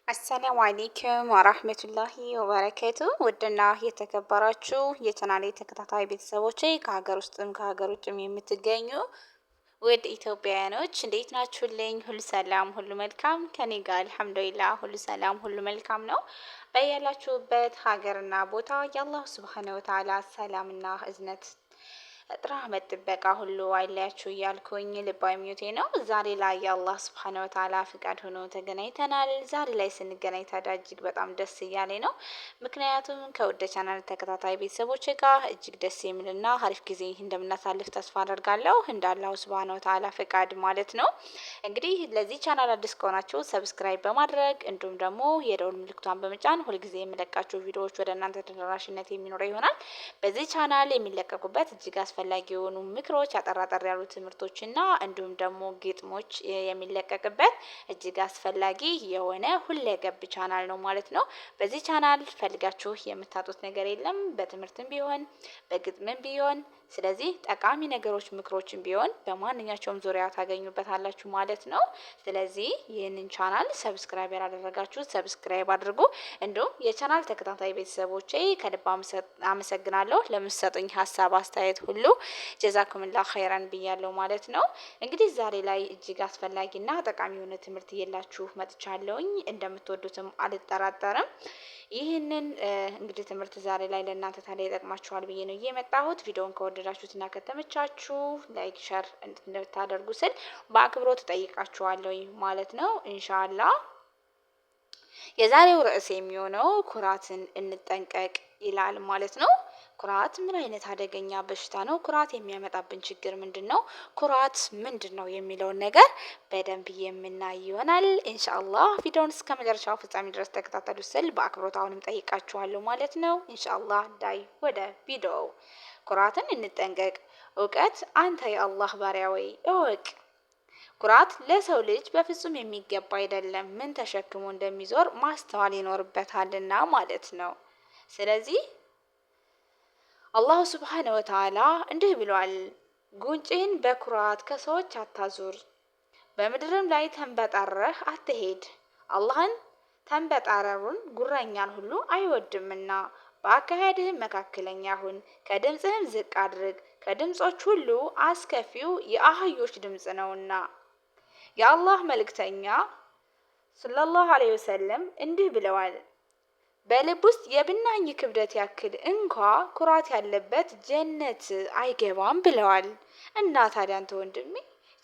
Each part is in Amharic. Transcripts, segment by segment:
አሰላሙ አሌይኩም ወራህመቱላሂ ወበረከቱ። ውድና የተከበራችሁ የቻናሌ ተከታታይ ቤተሰቦቼ ከሀገር ውስጥም ከሀገር ውጭም የምትገኙ ውድ ኢትዮጵያውያኖች እንዴት ናችሁልኝ? ሁሉ ሰላም፣ ሁሉ መልካም ከኔ ጋር አልሐምዱሊላህ ሁሉ ሰላም፣ ሁሉ መልካም ነው። በያላችሁበት ሀገርና ቦታ የአላሁ ስብሓነ ወተዓላ ሰላምና እዝነት ራህመት ጥበቃ ሁሉ አይለያችሁ እያልኩኝ ልባዊ ምኞቴ ነው። ዛሬ ላይ የአላህ ስብሓነ ወተዓላ ፍቃድ ሆኖ ተገናኝተናል። ዛሬ ላይ ስንገናኝ ታዲያ እጅግ በጣም ደስ እያለኝ ነው። ምክንያቱም ከውድ ቻናል ተከታታይ ቤተሰቦች ጋር እጅግ ደስ የሚልና አሪፍ ጊዜ እንደምናሳልፍ ተስፋ አደርጋለሁ፣ እንደ አላሁ ስብሓነ ወተዓላ ፍቃድ ማለት ነው። እንግዲህ ለዚህ ቻናል አዲስ ከሆናችሁ ሰብስክራይብ በማድረግ እንዲሁም ደግሞ የደውል ምልክቷን በመጫን ሁልጊዜ የምለቃቸው ቪዲዮዎች ወደ እናንተ ተደራሽነት የሚኖረው ይሆናል። በዚህ ቻናል የሚለቀቁበት እጅግ አስፈላጊ የሆኑ ምክሮች፣ አጠራጠር ያሉ ትምህርቶችና እንዲሁም ደግሞ ግጥሞች የሚለቀቅበት እጅግ አስፈላጊ የሆነ ሁለገብ ቻናል ነው ማለት ነው። በዚህ ቻናል ፈልጋችሁ የምታጡት ነገር የለም፣ በትምህርትም ቢሆን በግጥምም ቢሆን። ስለዚህ ጠቃሚ ነገሮች ምክሮችን ቢሆን በማንኛቸውም ዙሪያ ታገኙበታላችሁ ማለት ነው። ስለዚህ ይህንን ቻናል ሰብስክራይብ ያላደረጋችሁ ሰብስክራይብ አድርጉ። እንዲሁም የቻናል ተከታታይ ቤተሰቦቼ ከልብ አመሰግናለሁ ለምትሰጡኝ ሀሳብ አስተያየት ሁሉ ጀዛኩምላ ኸይራን ብያለሁ ማለት ነው። እንግዲህ ዛሬ ላይ እጅግ አስፈላጊና ጠቃሚ የሆነ ትምህርት እየላችሁ መጥቻለሁኝ። እንደምትወዱትም አልጠራጠርም። ይህንን እንግዲህ ትምህርት ዛሬ ላይ ለእናንተ ታዲያ ይጠቅማችኋል ብዬ ነው የመጣሁት። ቪዲዮውን ከወደዳችሁትና ከተመቻችሁ ላይክ ሸር እንድታደርጉ ስል በአክብሮት እጠይቃችኋለሁ ማለት ነው። ኢንሻአላህ የዛሬው ርዕስ የሚሆነው ኩራትን እንጠንቀቅ ይላል ማለት ነው። ኩራት ምን አይነት አደገኛ በሽታ ነው? ኩራት የሚያመጣብን ችግር ምንድነው? ኩራት ምንድነው የሚለውን ነገር በደንብ የምናይ ይሆናል ኢንሻአላህ። ቪዲዮውን እስከ መጨረሻው ፍጻሜ ድረስ ተከታተሉ ስል በአክብሮት አሁንም ጠይቃችኋለሁ ማለት ነው። ኢንሻአላህ ዳይ ወደ ቪዲዮው። ኩራትን እንጠንቀቅ። እውቀት አንተ የአላህ ባሪያ ወይ እወቅ። ኩራት ለሰው ልጅ በፍጹም የሚገባ አይደለም። ምን ተሸክሞ እንደሚዞር ማስተዋል ይኖርበታልና ማለት ነው። ስለዚህ አላሁ ስብሓነ ወተዓላ እንዲህ ብሏል፣ ጉንጭህን በኩራት ከሰዎች አታዙር፣ በምድርም ላይ ተንበጣረህ አትሄድ። አላህን ተንበጣረሩን ጉረኛን ሁሉ አይወድምና በአካሄድህም መካከለኛ ሁን፣ ከድምፅህም ዝቅ አድርግ፣ ከድምፆች ሁሉ አስከፊው የአህዮች ድምፅ ነውና። የአላህ መልእክተኛ ሰለላሁ ዐለይሂ ወሰለም እንዲህ ብለዋል፣ በልብ ውስጥ የብናኝ ክብደት ያክል እንኳ ኩራት ያለበት ጀነት አይገባም ብለዋል። እና ታዲያ አንተ ወንድሜ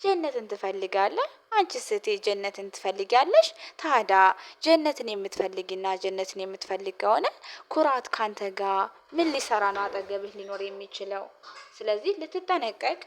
ጀነትን ትፈልጋለህ? አንቺስ እህቴ ጀነትን ትፈልጊያለሽ? ታዲያ ጀነትን የምትፈልጊና ጀነትን የምትፈልግ ከሆነ ኩራት ካንተ ጋር ምን ሊሰራ ነው አጠገብህ ሊኖር የሚችለው? ስለዚህ ልትጠነቀቅ